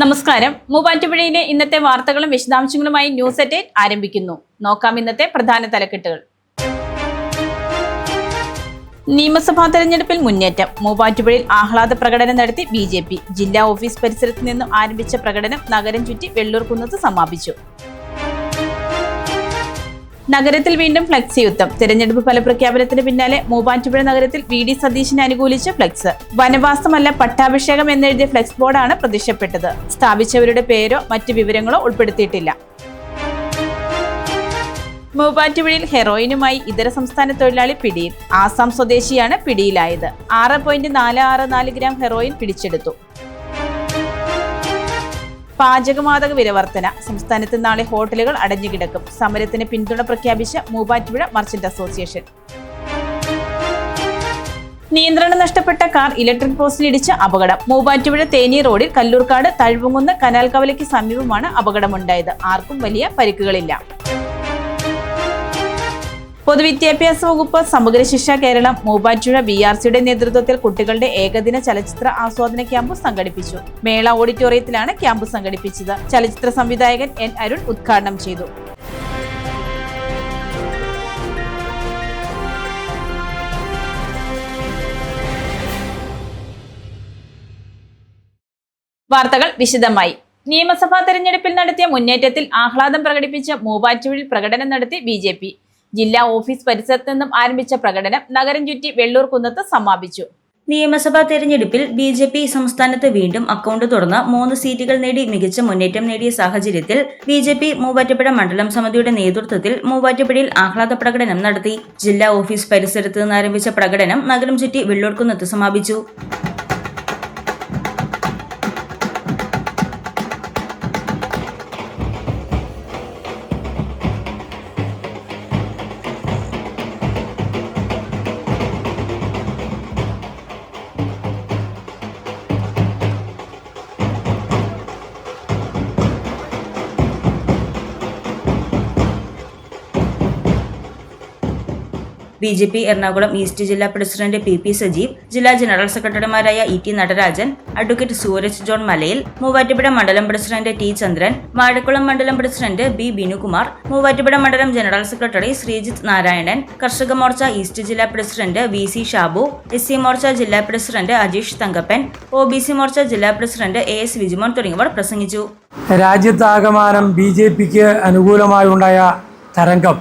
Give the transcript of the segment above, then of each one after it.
നമസ്കാരം. മൂവാറ്റുപുഴയിലെ ഇന്നത്തെ വാർത്തകളും വിശദാംശങ്ങളുമായി ന്യൂസ് അറ്റ് 8 ആരംഭിക്കുന്നു. നോക്കാം ഇന്നത്തെ പ്രധാന തലക്കെട്ടുകൾ. നിയമസഭാ തെരഞ്ഞെടുപ്പിൽ മുന്നേറ്റം. മൂവാറ്റുപുഴയിൽ ആഹ്ലാദ പ്രകടനം നടത്തി BJP. ജില്ലാ ഓഫീസ് പരിസരത്ത് നിന്നും ആരംഭിച്ച പ്രകടനം നഗരം ചുറ്റി വെള്ളൂർകുന്നത്ത് സമാപിച്ചു. നഗരത്തിൽ വീണ്ടും ഫ്ലക്സ് യുദ്ധം. തെരഞ്ഞെടുപ്പ് ഫലപ്രഖ്യാപനത്തിന് പിന്നാലെ മൂവാറ്റുപുഴ നഗരത്തിൽ VD സതീശനെ അനുകൂലിച്ച് ഫ്ലക്സ്. വനവാസമല്ല പട്ടാഭിഷേകം എന്നെഴുതിയ ഫ്ലക്സ് ബോർഡാണ് പ്രത്യക്ഷപ്പെട്ടത്. സ്ഥാപിച്ചവരുടെ പേരോ മറ്റു വിവരങ്ങളോ ഉൾപ്പെടുത്തിയിട്ടില്ല. മൂവാറ്റുപുഴയിൽ ഹെറോയിനുമായി ഇതര സംസ്ഥാന തൊഴിലാളി പിടിയിൽ. ആസാം സ്വദേശിയാണ് പിടിയിലായത്. 6.464 ഗ്രാം ഹെറോയിൻ പിടിച്ചെടുത്തു. പാചകവാതക വിലവർധന. സംസ്ഥാനത്ത് നാളെ ഹോട്ടലുകൾ അടഞ്ഞുകിടക്കും. സമരത്തിന് പിന്തുണ പ്രഖ്യാപിച്ച മൂവാറ്റുപുഴ മർച്ചന്റ് അസോസിയേഷൻ. നിയന്ത്രണം നഷ്ടപ്പെട്ട കാർ ഇലക്ട്രിക് പോസ്റ്റിൽ ഇടിച്ച് അപകടം. മൂവാറ്റുപുഴ തേനി റോഡിൽ കല്ലൂർക്കാട് തഴുവുങ്ങുന്ന കനാൽ കവലയ്ക്ക് സമീപമാണ് അപകടമുണ്ടായത്. ആർക്കും വലിയ പരിക്കുകളില്ല. പൊതുവിദ്യാഭ്യാസ വകുപ്പ് സമഗ്ര ശിക്ഷ കേരളം മൂവാറ്റുപുഴ BRCയുടെ നേതൃത്വത്തിൽ കുട്ടികളുടെ ഏകദിന ചലച്ചിത്ര ആസ്വാദന ക്യാമ്പ് സംഘടിപ്പിച്ചു. മേള ഓഡിറ്റോറിയത്തിലാണ് ക്യാമ്പ് സംഘടിപ്പിച്ചത്. ചലച്ചിത്ര സംവിധായകൻ N. അരുൺ ഉദ്ഘാടനം ചെയ്തു. വാർത്തകൾ വിശദമായി. നിയമസഭാ തെരഞ്ഞെടുപ്പിൽ നടത്തിയ മുന്നേറ്റത്തിൽ ആഹ്ലാദം പ്രകടിപ്പിച്ച മൂവാറ്റുപുഴയിൽ പ്രകടനം നടത്തി BJP. ജില്ലാ ഓഫീസ് പരിസരത്ത് നിന്നും ആരംഭിച്ച പ്രകടനം നഗരം ചുറ്റി വെള്ളൂർകുന്നത്ത് സമാപിച്ചു. നിയമസഭാ തെരഞ്ഞെടുപ്പിൽ BJP സംസ്ഥാനത്ത് വീണ്ടും അക്കൗണ്ട് തുറന്ന് 3 സീറ്റുകൾ നേടി മികച്ച മുന്നേറ്റം നേടിയ സാഹചര്യത്തിൽ BJP മൂവാറ്റുപുഴ മണ്ഡലം സമിതിയുടെ നേതൃത്വത്തിൽ മൂവാറ്റുപുഴയിൽ ആഹ്ലാദ പ്രകടനം നടത്തി. ജില്ലാ ഓഫീസ് പരിസരത്ത് നിന്ന് ആരംഭിച്ച പ്രകടനം നഗരം ചുറ്റി വെള്ളൂർകുന്നത്ത് സമാപിച്ചു. BJP എറണാകുളം ഈസ്റ്റ് ജില്ലാ പ്രസിഡന്റ് PP സജീവ്, ജില്ലാ ജനറൽ സെക്രട്ടറിമാരായ ET Natarajan, advocate Sooraj John Malayil, Muvattupuzha മണ്ഡലം പ്രസിഡന്റ് T ചന്ദ്രൻ, വാഴക്കുളം മണ്ഡലം പ്രസിഡന്റ് B ബിനുകുമാർ, മൂവാറ്റുപുഴ മണ്ഡലം ജനറൽ സെക്രട്ടറി ശ്രീജിത്ത് നാരായണൻ, കർഷക മോർച്ച ഈസ്റ്റ് ജില്ലാ president VC Shabu, SC Morcha ജില്ലാ പ്രസിഡന്റ് അജീഷ് തങ്കപ്പൻ, OBC മോർച്ച ജില്ലാ പ്രസിഡന്റ് AS വിജിമോൻ തുടങ്ങിയവർ പ്രസംഗിച്ചു. രാജ്യത്താകമാനം BJPക്ക് അനുകൂലമായി ഉണ്ടായ തരംഗം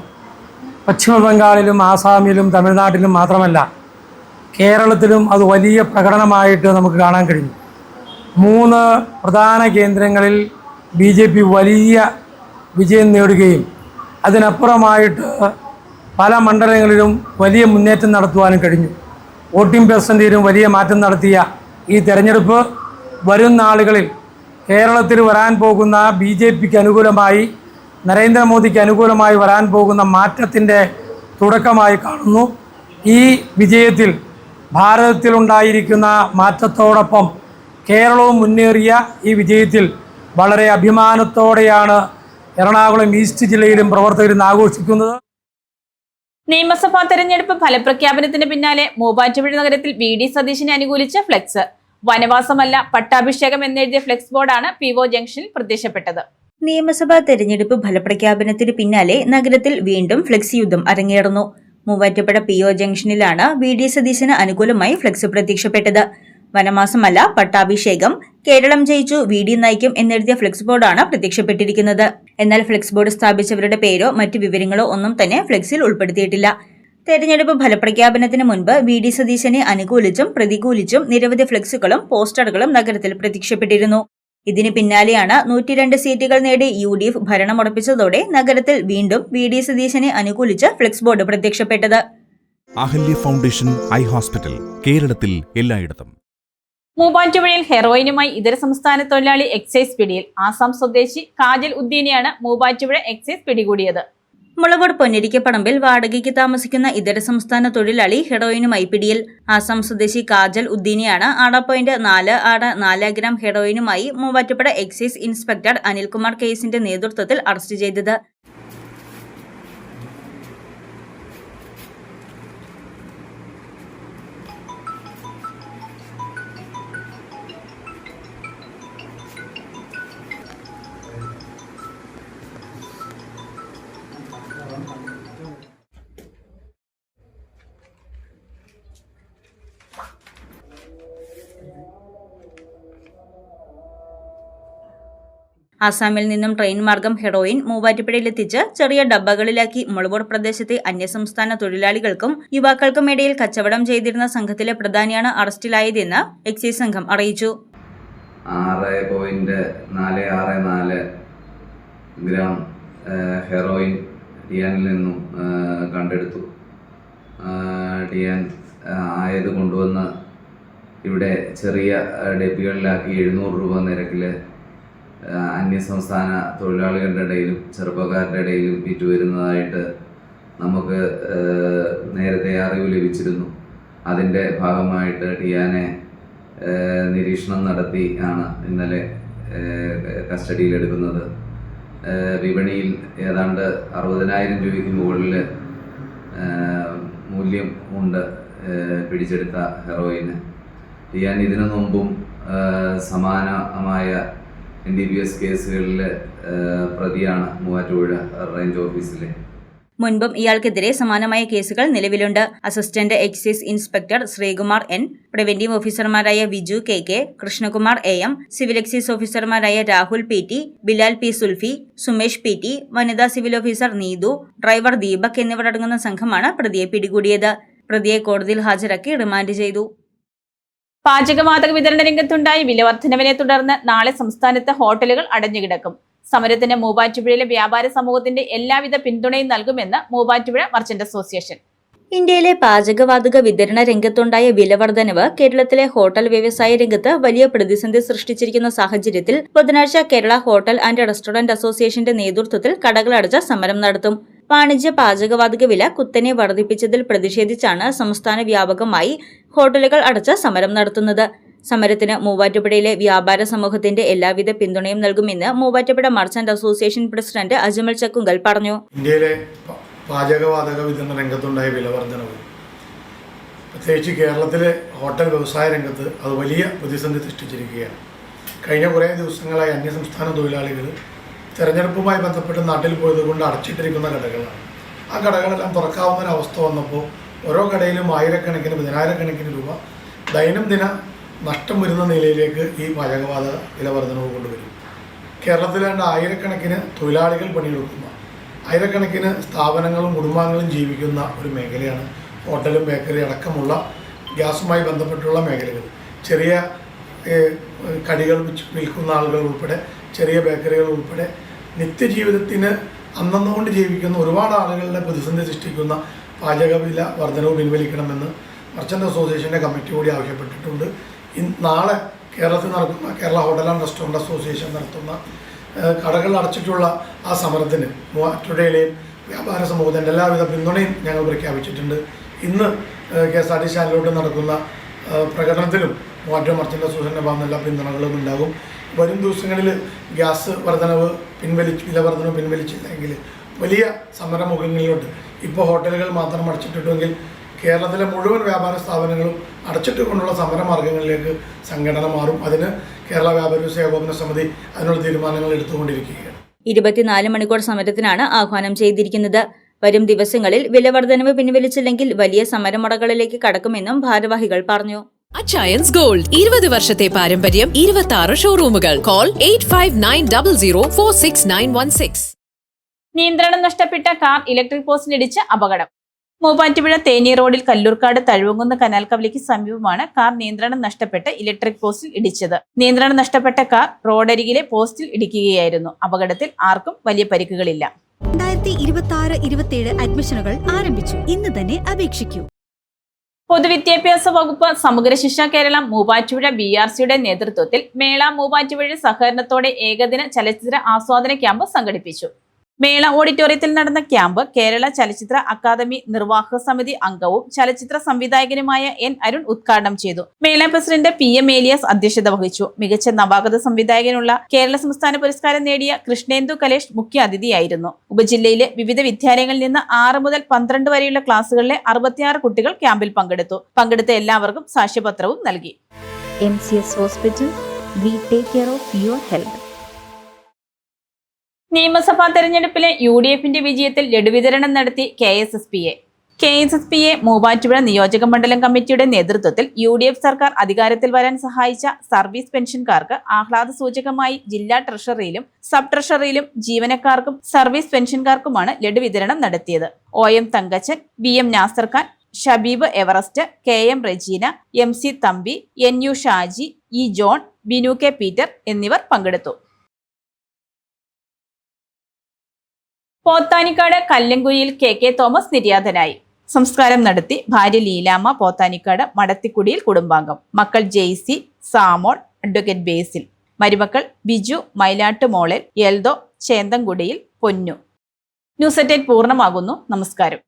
പശ്ചിമ ബംഗാളിലും ആസാമിലും തമിഴ്നാട്ടിലും മാത്രമല്ല കേരളത്തിലും അത് വലിയ പ്രകടനമായിട്ട് നമുക്ക് കാണാൻ കഴിഞ്ഞു. 3 പ്രധാന കേന്ദ്രങ്ങളിൽ BJP വലിയ വിജയം നേടുകയും അതിനപ്പുറമായിട്ട് പല മണ്ഡലങ്ങളിലും വലിയ മുന്നേറ്റം നടത്തുവാനും കഴിഞ്ഞു. വോട്ടിംഗ് പെർസെൻറ്റേജിലും വലിയ മാറ്റം നടത്തിയ ഈ തെരഞ്ഞെടുപ്പ് വരും നാളുകളിൽ കേരളത്തിൽ വരാൻ പോകുന്ന BJPക്ക് അനുകൂലമായി, നരേന്ദ്രമോദിക്ക് അനുകൂലമായി വരാൻ പോകുന്ന മാറ്റത്തിൻ്റെ തുടക്കമായി കാണുന്നു. ഈ വിജയത്തിൽ ഭാരതത്തിലുണ്ടായിരിക്കുന്ന മാറ്റത്തോടൊപ്പം കേരളവും മുന്നേറിയ ഈ വിജയത്തിൽ വളരെ അഭിമാനത്തോടെയാണ് എറണാകുളം ഈസ്റ്റ് ജില്ലയിലും പ്രവർത്തകർ ഇന്ന് ആഘോഷിക്കുന്നത്. നിയമസഭാ തെരഞ്ഞെടുപ്പ് ഫലപ്രഖ്യാപനത്തിന് പിന്നാലെ മൂവാറ്റുപുഴ നഗരത്തിൽ VD സതീശനെ അനുകൂലിച്ച ഫ്ലെക്സ്. വനവാസമല്ല പട്ടാഭിഷേകം എന്നെഴുതിയ ഫ്ലെക്സ് ബോർഡാണ് PO ജംഗ്ഷനിൽ പ്രത്യക്ഷപ്പെട്ടത്. നിയമസഭാ തെരഞ്ഞെടുപ്പ് ഫലപ്രഖ്യാപനത്തിന് പിന്നാലെ നഗരത്തിൽ വീണ്ടും ഫ്ലെക്സ് യുദ്ധം അരങ്ങേറുന്നു. മൂവാറ്റുപുഴ PO ജംഗ്ഷനിലാണ് VD സതീശന് അനുകൂലമായി ഫ്ലെക്സ് പ്രത്യക്ഷപ്പെട്ടത്. വനമാസമല്ല പട്ടാഭിഷേകം, കേരളം ജയിച്ചു VD നയിക്കും എന്നെഴുതിയ ഫ്ലെക്സ് ബോർഡാണ് പ്രത്യക്ഷപ്പെട്ടിരിക്കുന്നത്. എന്നാൽ ഫ്ലെക്സ് ബോർഡ് സ്ഥാപിച്ചവരുടെ പേരോ മറ്റു വിവരങ്ങളോ ഒന്നും തന്നെ ഫ്ലെക്സിൽ ഉൾപ്പെടുത്തിയിട്ടില്ല. തെരഞ്ഞെടുപ്പ് ഫലപ്രഖ്യാപനത്തിന് മുൻപ് VD സതീശനെ അനുകൂലിച്ചും പ്രതികൂലിച്ചും നിരവധി ഫ്ലെക്സുകളും പോസ്റ്ററുകളും നഗരത്തിൽ പ്രത്യക്ഷപ്പെട്ടിരുന്നു. ഇതിന് പിന്നാലെയാണ് 102 സീറ്റുകൾ നേടി UDF ഭരണമുറപ്പിച്ചതോടെ നഗരത്തിൽ വീണ്ടും VD സതീശനെ അനുകൂലിച്ച് ഫ്ലെക്സ് ബോർഡ് പ്രത്യക്ഷപ്പെട്ടത്. അഹല്യ ഫൗണ്ടേഷൻ ഐ ഹോസ്പിറ്റൽ, കേരളത്തിൽ എല്ലായിടത്തും. മൂവാറ്റുപുഴയിൽ ഹെറോയിനുമായി ഇതര സംസ്ഥാന തൊഴിലാളി എക്സൈസ് പിടിയിൽ. ആസാം സ്വദേശി കാജൽ ഉദ്ദീനെയാണ് മൂവാറ്റുപുഴ എക്സൈസ് പിടികൂടിയത്. മുളകോട് പൊന്നിരിക്കപ്പറമ്പിൽ വാടകയ്ക്ക് താമസിക്കുന്ന ഇതര സംസ്ഥാന തൊഴിലാളി ഹെറോയിനുമായി പിടിയിൽ. ആസാം സ്വദേശി കാജൽ ഉദ്ദീനെയാണ് 6.464 ഗ്രാം ഹെറോയിനുമായി മൂവാറ്റുപുഴ എക്സൈസ് ഇൻസ്പെക്ടർ അനിൽകുമാർ കേസിന്റെ നേതൃത്വത്തിൽ അറസ്റ്റ് ചെയ്തത്. ആസാമിൽ നിന്നും ട്രെയിൻ മാർഗം ഹെറോയിൻ മൂവാറ്റുപുഴയിലെത്തിച്ച് ചെറിയ ഡബ്ബകളിലാക്കി മുളവൂർ പ്രദേശത്തെ അന്യസംസ്ഥാന തൊഴിലാളികൾക്കും യുവാക്കൾക്കും ഇടയിൽ കച്ചവടം ചെയ്തിരുന്ന സംഘത്തിലെ പ്രധാനിയാണ് അറസ്റ്റിലായതെന്ന് എക്സൈസ് സംഘം അറിയിച്ചു. 6.464 ഗ്രാം ഹെറോയിൻ ടിയാനിൽ നിന്നും കണ്ടെടുത്തു. ടിയാൻ ആയത് കൊണ്ടുവന്ന് ഇവിടെ ചെറിയ ഡെപ്പികളിലാക്കി 700 രൂപ നിരക്കിൽ അന്യസംസ്ഥാന തൊഴിലാളികളുടെ ഇടയിലും ചെറുപ്പക്കാരുടെ ഇടയിലും വിറ്റുവരുന്നതായിട്ട് നമുക്ക് നേരത്തെ അറിവ് ലഭിച്ചിരുന്നു. അതിൻ്റെ ഭാഗമായിട്ട് ടിയാനെ നിരീക്ഷണം നടത്തി ആണ് ഇന്നലെ കസ്റ്റഡിയിലെടുക്കുന്നത്. വിപണിയിൽ ഏതാണ്ട് 60,000 രൂപയ്ക്ക് മുകളിൽ മൂല്യം ഉണ്ട് പിടിച്ചെടുത്ത ഹെറോയിന്. ടിയാൻ ഇതിനു മുമ്പും സമാനമായ NDPS കേസുകളിൽ പ്രതിയാണ് മൂവാറ്റുപുഴ റേഞ്ച് ഓഫീസിലെ. മുൻപും ഇയാൾക്കെതിരെ സമാനമായ കേസുകൾ നിലവിലുണ്ട്. Assistant excise inspector Sreekumar N, preventive ഓഫീസർമാരായ Viju KK, Krishnakumar AM, civil excise ഓഫീസർമാരായ Rahul PT, Bilal P Sulfi, Sumesh PT, വനിതാ civil officer Neethu, driver Deepak എന്നിവരടങ്ങുന്ന സംഘമാണ് പ്രതിയെ പിടികൂടിയത്. പ്രതിയെ കോടതിയിൽ ഹാജരാക്കി റിമാൻഡ് ചെയ്തു. പാചകവാതക വിതരണ രംഗത്തുണ്ടായ വിലവർദ്ധനവിനെ തുടർന്ന് നാളെ സംസ്ഥാനത്ത് ഹോട്ടലുകൾ അടഞ്ഞുകിടക്കും. സമരത്തിന് മൂവാറ്റുപുഴയിലെ വ്യാപാര സമൂഹത്തിന്റെ എല്ലാവിധ പിന്തുണയും നൽകുമെന്ന് മൂവാറ്റുപുഴ മർച്ചന്റ് അസോസിയേഷൻ. ഇന്ത്യയിലെ പാചകവാതക വിതരണ രംഗത്തുണ്ടായ വിലവർദ്ധനവ് കേരളത്തിലെ ഹോട്ടൽ വ്യവസായ രംഗത്ത് വലിയ പ്രതിസന്ധി സൃഷ്ടിച്ചിരിക്കുന്ന സാഹചര്യത്തിൽ ബുധനാഴ്ച കേരള ഹോട്ടൽ ആൻഡ് റെസ്റ്റോറന്റ് അസോസിയേഷന്റെ നേതൃത്വത്തിൽ കടകളടച്ച് സമരം നടത്തും. വാണിജ്യ പാചകവാതക വില കുത്തനെ വർദ്ധിപ്പിച്ചതിൽ പ്രതിഷേധിച്ചാണ് സംസ്ഥാന വ്യാപകമായി ഹോട്ടലുകൾ അടച്ച് സമരം നടത്തുന്നത്. സമരത്തിന് മൂവാറ്റുപുഴയിലെ വ്യാപാര സമൂഹത്തിന്റെ എല്ലാവിധ പിന്തുണയും നൽകുമെന്ന് Muvattupuzha merchant association president Ajmal Chakkunkal പറഞ്ഞു. ഇന്ത്യയിലെ പാചകവാതക വിതരണ രംഗത്തുണ്ടായ വിലവർദ്ധനവ് പ്രത്യേകിച്ച് കേരളത്തിലെ ഹോട്ടൽ വ്യവസായ രംഗത്ത് അത് വലിയ പ്രതിസന്ധി സൃഷ്ടിച്ചിരിക്കുകയാണ്. കഴിഞ്ഞ കുറേ ദിവസങ്ങളായി അന്യസംസ്ഥാന തൊഴിലാളികൾ തെരഞ്ഞെടുപ്പുമായി ബന്ധപ്പെട്ട് നാട്ടിൽ പോയതുകൊണ്ട് അടച്ചിട്ടിരിക്കുന്ന കടകളാണ്. ആ കടകളെല്ലാം തുറക്കാവുന്നൊരവസ്ഥ വന്നപ്പോൾ ഓരോ കടയിലും ആയിരക്കണക്കിന് 10,000-കണക്കിന് രൂപ ദൈനംദിന നഷ്ടം വരുന്ന നിലയിലേക്ക് ഈ പാചകവാതക വിലവർദ്ധനവ് കൊണ്ടുവരും. കേരളത്തിലാണ്ട് ആയിരക്കണക്കിന് തൊഴിലാളികൾ പണിയെടുക്കുന്ന, ആയിരക്കണക്കിന് സ്ഥാപനങ്ങളും കുടുംബാംഗങ്ങളും ജീവിക്കുന്ന ഒരു മേഖലയാണ് ഹോട്ടലും ബേക്കറി അടക്കമുള്ള ഗ്യാസുമായി ബന്ധപ്പെട്ടുള്ള മേഖലകൾ. ചെറിയ കടികൾ വിൽക്കുന്ന ആളുകൾ ഉൾപ്പെടെ, ചെറിയ ബേക്കറികൾ ഉൾപ്പെടെ നിത്യജീവിതത്തിന് അന്നന്നുകൊണ്ട് ജീവിക്കുന്ന ഒരുപാട് ആളുകളുടെ പ്രതിസന്ധി സൃഷ്ടിക്കുന്ന പാചക വില വർധനവ് പിൻവലിക്കണമെന്ന് മർച്ചന്റ് അസോസിയേഷൻ്റെ കമ്മിറ്റി കൂടി ആവശ്യപ്പെട്ടിട്ടുണ്ട്. നാളെ കേരളത്തിൽ നടക്കുന്ന Kerala hotel and restaurant association നടത്തുന്ന കടകൾ അടച്ചിട്ടുള്ള ആ സമരത്തിന് മൂവാറ്റുപുഴയിലെയും വ്യാപാര സമൂഹത്തിൻ്റെ എല്ലാവിധ പിന്തുണയും ഞങ്ങൾ പ്രഖ്യാപിച്ചിട്ടുണ്ട്. ഇന്ന് KSRTC ചാനലിലോട്ട് നടക്കുന്ന പ്രകടനത്തിലും മൂവാറ്റുപുഴ മർച്ചന്റ് അസോസിയേഷൻ്റെ ഭാഗത്ത് എല്ലാ പിന്തുണകളും ഉണ്ടാകും. വരും ദിവസങ്ങളിൽ ഗ്യാസ് വില വർധനവ് പിൻവലിച്ചില്ലെങ്കിൽ വലിയ സമരമുഖങ്ങളിലോട്ട്, ഇപ്പോൾ ഹോട്ടലുകൾ മാത്രം അടച്ചിട്ടുണ്ടെങ്കിൽ കേരളത്തിലെ മുഴുവൻ വ്യാപാര സ്ഥാപനങ്ങളും അടച്ചിട്ടുകൊണ്ടുള്ള സമരമാർഗങ്ങളിലേക്ക് സംഘടന മാറും. അതിന് കേരള വ്യാപാര വ്യവസായ ഏകോപന സമിതി അതിനുള്ള തീരുമാനങ്ങൾ എടുത്തുകൊണ്ടിരിക്കുകയാണ്. 24 മണിക്കൂർ സമരത്തിനാണ് ആഹ്വാനം ചെയ്തിരിക്കുന്നത്. വരും ദിവസങ്ങളിൽ വിലവർദ്ധനവ് പിൻവലിച്ചില്ലെങ്കിൽ വലിയ സമരമുറകളിലേക്ക് കടക്കുമെന്നും ഭാരവാഹികൾ പറഞ്ഞു. അച്ചയൻസ് ഗോൾഡ് 20 വർഷത്തെ പാരമ്പര്യം, 26 ഷോറൂമുകൾ. കോൾ 8590046916. നിയന്ത്രണം നഷ്ടപ്പെട്ട കാർ ഇലക്ട്രിക് പോസ്റ്റിലിടിച്ച് അപകടം. മൂവാറ്റുപുഴ തേനി റോഡിൽ കല്ലൂർക്കാട് തഴുവങ്കുന്ന് കനാൽ കവലയ്ക്ക് സമീപമാണ് കാർ നിയന്ത്രണം നഷ്ടപ്പെട്ട് ഇലക്ട്രിക് പോസ്റ്റിൽ ഇടിച്ചത്. നിയന്ത്രണം നഷ്ടപ്പെട്ട കാർ റോഡരികിലെ പോസ്റ്റിൽ ഇടിക്കുകയായിരുന്നു. അപകടത്തിൽ ആർക്കും വലിയ പരിക്കുകളില്ല. 2026-27 അഡ്മിഷനുകൾ ആരംഭിച്ചു. ഇന്ന് തന്നെ അപേക്ഷിക്കൂ. പൊതുവിദ്യാഭ്യാസ വകുപ്പ് സമഗ്ര ശിക്ഷ കേരളം മൂവാറ്റുപുഴ BRCയുടെ നേതൃത്വത്തിൽ മേള മൂവാറ്റുപുഴ സഹകരണത്തോടെ ഏകദിന ചലച്ചിത്ര ആസ്വാദന ക്യാമ്പ് സംഘടിപ്പിച്ചു. മേള ഓഡിറ്റോറിയത്തിൽ നടന്ന ക്യാമ്പ് കേരള ചലച്ചിത്ര അക്കാദമി നിർവാഹക സമിതി അംഗവും ചലച്ചിത്ര സംവിധായകനുമായ N അരുൺ ഉദ്ഘാടനം ചെയ്തു. മേള പ്രസിഡന്റ് PM ഏലിയാസ് അധ്യക്ഷത വഹിച്ചു. മികച്ച നവാഗത സംവിധായകനുള്ള കേരള സംസ്ഥാന പുരസ്കാരം നേടിയ കൃഷ്ണേന്ദു കലേഷ് മുഖ്യ അതിഥിയായിരുന്നു. ഉപജില്ലയിലെ വിവിധ വിദ്യാലയങ്ങളിൽ നിന്ന് 6 മുതൽ 12 വരെയുള്ള ക്ലാസുകളിലെ 66 കുട്ടികൾ ക്യാമ്പിൽ പങ്കെടുത്ത എല്ലാവർക്കും സാക്ഷ്യപത്രവും നൽകി. MCS Hospital, we take care of your health. നിയമസഭാ തെരഞ്ഞെടുപ്പിലെ UDFന്റെ വിജയത്തിൽ ലഡു വിതരണം നടത്തി KSSPA. KSSPയെ മൂവാറ്റുപുഴ നിയോജക മണ്ഡലം കമ്മിറ്റിയുടെ നേതൃത്വത്തിൽ UDF സർക്കാർ അധികാരത്തിൽ വരാൻ സഹായിച്ച സർവീസ് പെൻഷൻകാർക്ക് ആഹ്ലാദ സൂചകമായി ജില്ലാ ട്രഷറിയിലും സബ് ട്രഷറിയിലും ജീവനക്കാർക്കും സർവീസ് പെൻഷൻകാർക്കുമാണ് ലഡു വിതരണം നടത്തിയത്. OM Thankachan, BM Nasar Khan, Shabeeb Everest, KM Rejeena, MC Thampi, NU Shaji, E John, Binu K Peter എന്നിവർ പങ്കെടുത്തു. പോത്താനിക്കാട് കല്ലൻകുഴിയിൽ KK തോമസ് നിര്യാതനായി. സംസ്കാരം നടത്തി ഭാര്യ ലീലാമ്മ, പോത്താനിക്കാട് മടത്തിക്കുടിയിൽ കുടുംബാംഗം. മക്കൾ ജെയ്സി, സാമോൾ, അഡ്വക്കേറ്റ് ബേസിൽ. മരുമക്കൾ ബിജു, മൈലാട്ട് മോളൽ, എൽദോ, ചേന്തൻകുടിയിൽ, പൊന്നു. ന്യൂസ് 8 പൂർണ്ണമാകുന്നു. നമസ്കാരം.